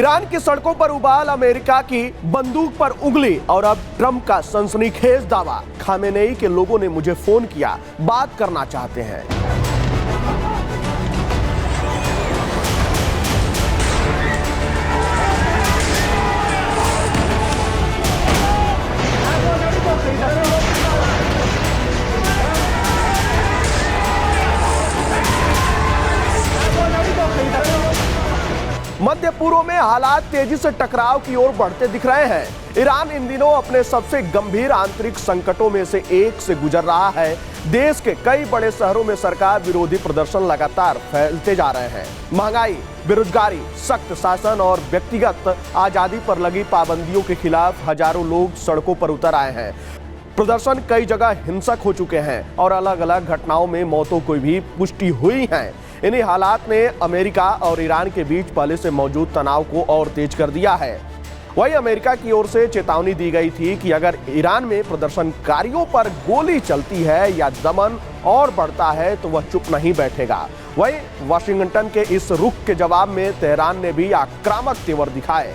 Iran की सड़कों पर उबाल, अमेरिका की बंदूक पर उंगली और अब ट्रंप का सनसनीखेज दावा। खामेनेई के लोगों ने मुझे फोन किया, बात करना चाहते हैं। मध्य पूर्व में हालात तेजी से टकराव की ओर बढ़ते दिख रहे हैं। ईरान इन दिनों अपने सबसे गंभीर आंतरिक संकटों में से एक से गुजर रहा है। देश के कई बड़े शहरों में सरकार विरोधी प्रदर्शन लगातार फैलते जा रहे हैं। महंगाई, बेरोजगारी, सख्त शासन और व्यक्तिगत आजादी पर लगी पाबंदियों के खिलाफ हजारों लोग सड़कों पर उतर आए हैं। प्रदर्शन कई जगह हिंसक हो चुके हैं और अलग अलग घटनाओं में मौतों की भी पुष्टि हुई है। इन्हीं हालात ने अमेरिका और ईरान के बीच पहले से मौजूद तनाव को और तेज कर दिया है। वहीं अमेरिका की ओर से चेतावनी दी गई थी कि अगर ईरान में प्रदर्शनकारियों पर गोली चलती है या दमन और बढ़ता है तो वह चुप नहीं बैठेगा। वहीं वाशिंगटन के इस रुख के जवाब में तेहरान ने भी आक्रामक तेवर दिखाए।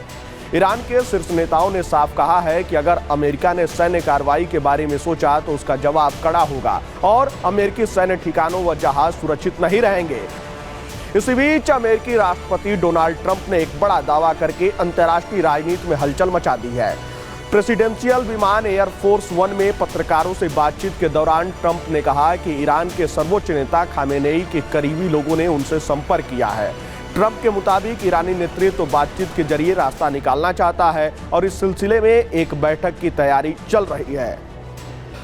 ईरान के शीर्ष नेताओं ने साफ कहा है कि अगर अमेरिका ने सैन्य कार्रवाई के बारे में सोचा तो उसका जवाब कड़ा होगा और अमेरिकी सैन्य ठिकानों व जहाज सुरक्षित नहीं रहेंगे। इसी बीच अमेरिकी राष्ट्रपति डोनाल्ड ट्रंप ने एक बड़ा दावा करके अंतर्राष्ट्रीय राजनीति में हलचल मचा दी है। प्रेसिडेंशियल विमान एयरफोर्स वन में पत्रकारों से बातचीत के दौरान ट्रंप ने कहा कि ईरान के सर्वोच्च नेता खामेनेई के करीबी लोगों ने उनसे संपर्क किया है। ट्रंप के मुताबिक ईरानी नेतृत्व बातचीत के जरिए रास्ता निकालना चाहता है और इस सिलसिले में एक बैठक की तैयारी चल रही है।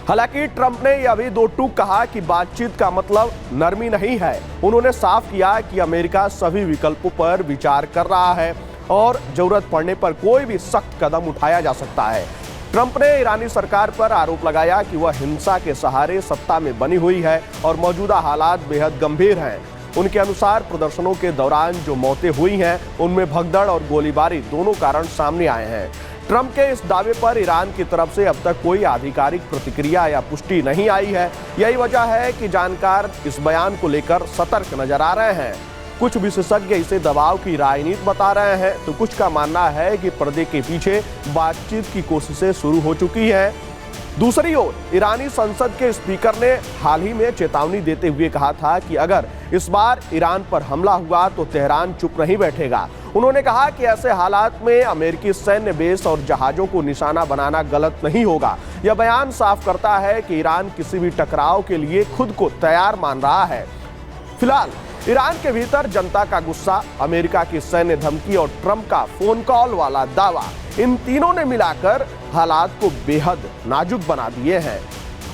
हालांकि ट्रंप ने यह भी दो टूक कहा कि बातचीत का मतलब नरमी नहीं है। उन्होंने साफ किया कि अमेरिका सभी विकल्पों पर विचार कर रहा है और जरूरत पड़ने पर कोई भी सख्त कदम उठाया जा सकता है। ट्रंप ने ईरानी सरकार पर आरोप लगाया कि वह हिंसा के सहारे सत्ता में बनी हुई है और मौजूदा हालात बेहद गंभीर हैं। उनके अनुसार प्रदर्शनों के दौरान जो मौतें हुई हैं उनमें भगदड़ और गोलीबारी दोनों कारण सामने आए हैं। ट्रंप के इस दावे पर ईरान की तरफ से अब तक कोई आधिकारिक प्रतिक्रिया या पुष्टि नहीं आई है। यही वजह है कि जानकार इस बयान को लेकर सतर्क नजर आ रहे हैं। कुछ विशेषज्ञ इसे दबाव की राजनीति बता रहे हैं तो कुछ का मानना है कि पर्दे के पीछे बातचीत की कोशिशें शुरू हो चुकी हैं। दूसरी ओर ईरानी संसद के स्पीकर ने हाल ही में चेतावनी देते हुए कहा था कि अगर इस बार ईरान पर हमला हुआ तो तेहरान चुप नहीं बैठेगा। उन्होंने कहा कि ऐसे हालात में अमेरिकी सैन्य बेस और जहाजों को निशाना बनाना गलत नहीं होगा। यह बयान साफ करता है कि ईरान किसी भी टकराव के लिए खुद को तैयार मान रहा है। फिलहाल ईरान के भीतर जनता का गुस्सा, अमेरिका की सैन्य धमकी और ट्रंप का फोन कॉल वाला दावा, इन तीनों ने मिलाकर हालात को बेहद नाजुक बना दिए हैं।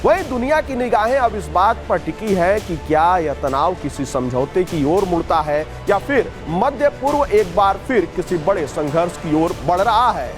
वहीं दुनिया की निगाहें अब इस बात पर टिकी है कि क्या यह तनाव किसी समझौते की ओर मुड़ता है या फिर मध्य पूर्व एक बार फिर किसी बड़े संघर्ष की ओर बढ़ रहा है।